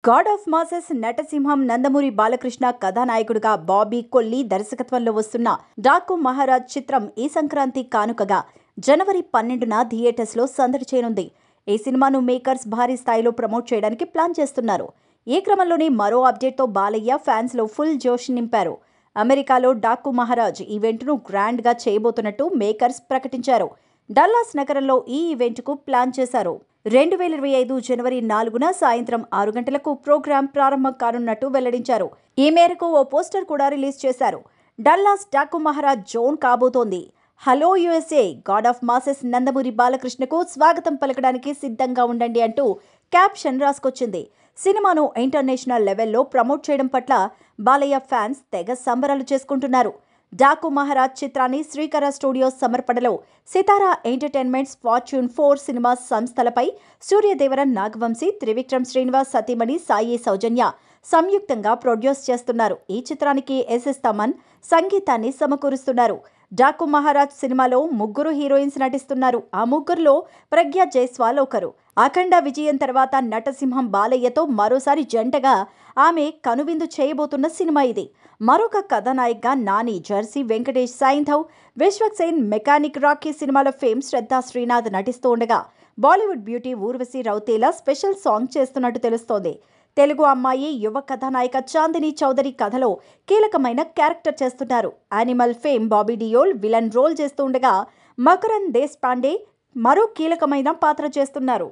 God of masses నటసింహం నందమూరి బాలకృష్ణ కథానాయకుడిగా బాబీ కొల్లి దర్శకత్వంలో వస్తున్న డాకు మహారాజ్ చిత్రం ఈ సంక్రాంతి కానుకగా జనవరి 12న థియేటర్స్లో సందడి చేయనుంది. ఈ సినిమాను మేకర్స్ భారీ స్థాయిలో ప్రమోట్ చేయడానికి ప్లాన్ చేస్తున్నారు. ఈ క్రమంలోనే మరో అప్డేట్తో బాలయ్య ఫ్యాన్స్లో ఫుల్ జోష్ నింపారు. అమెరికాలో డాకు మహారాజ్ ఈవెంట్ను గ్రాండ్గా చేయబోతున్నట్టు మేకర్స్ ప్రకటించారు. డల్లాస్ నగరంలో ఈ ఈవెంట్కు ప్లాన్ చేశారు. 2025 జనవరి 4న సాయంత్రం 6 గంటలకు ప్రోగ్రాం ప్రారంభం కానున్నట్టు వెల్లడించారు. ఈ మేరకు ఓ పోస్టర్ కూడా రిలీజ్ చేశారు. డల్లాస్ డాకు మహారాజ్ జోన్ కాబోతోంది. Hello USA, god of masses Nandamuri బాలకృష్ణకు స్వాగతం పలకడానికి సిద్ధంగా ఉండండి అంటూ క్యాప్షన్ రాసుకొచ్చింది. సినిమాను ఇంటర్నేషనల్ లెవెల్లో ప్రమోట్ చేయడం పట్ల బాలయ్య ఫ్యాన్స్ తెగ సంబరాలు చేసుకుంటున్నారు. డాకు మహారాజ్ చిత్రాన్ని శ్రీకర స్టూడియోస్ సమర్పణలో సితారా ఎంటర్టైన్మెంట్స్, ఫార్చ్యూన్ 4 సినిమాస్ సంస్థలపై సూర్యదేవరన్ నాగవంశీ, త్రివిక్రమ్ శ్రీనివాస్ సతీమణి సాయి సౌజన్య సంయుక్తంగా ప్రొడ్యూస్ చేస్తున్నారు. ఈ చిత్రానికి ఎస్ఎస్ తమన్ సంగీతాన్ని సమకూరుస్తున్నారు. డాకు మహారాజ్ సినిమాలో 3 హీరోయిన్స్ నటిస్తున్నారు. ఆ ముగ్గురులో ప్రజ్ఞా జైస్వాల్ ఒకరు. అఖండ విజయం తర్వాత నటసింహం బాలయ్యతో మరోసారి జంటగా ఆమె కనువిందు చేయబోతున్న సినిమా ఇది. మరొక కథానాయకగా Nani, Jersey Venkatesh Saindhav, Vishwaksen mechanic Rocky సినిమాల ఫేమ్ శ్రద్ధా శ్రీనాథ్ నటిస్తూ ఉండగా Bollywood beauty Urvashi Rautela special song చేస్తున్నట్టు తెలుస్తోంది. తెలుగు అమ్మాయి యువ కథానాయిక చాందిని చౌదరి కథలో కీలకమైన క్యారెక్టర్ చేస్తున్నారు. Animal fame Bobby Deol villain role చేస్తూ ఉండగా మకరన్ దేశ్ పాండే మరో కీలకమైన పాత్ర చేస్తున్నారు.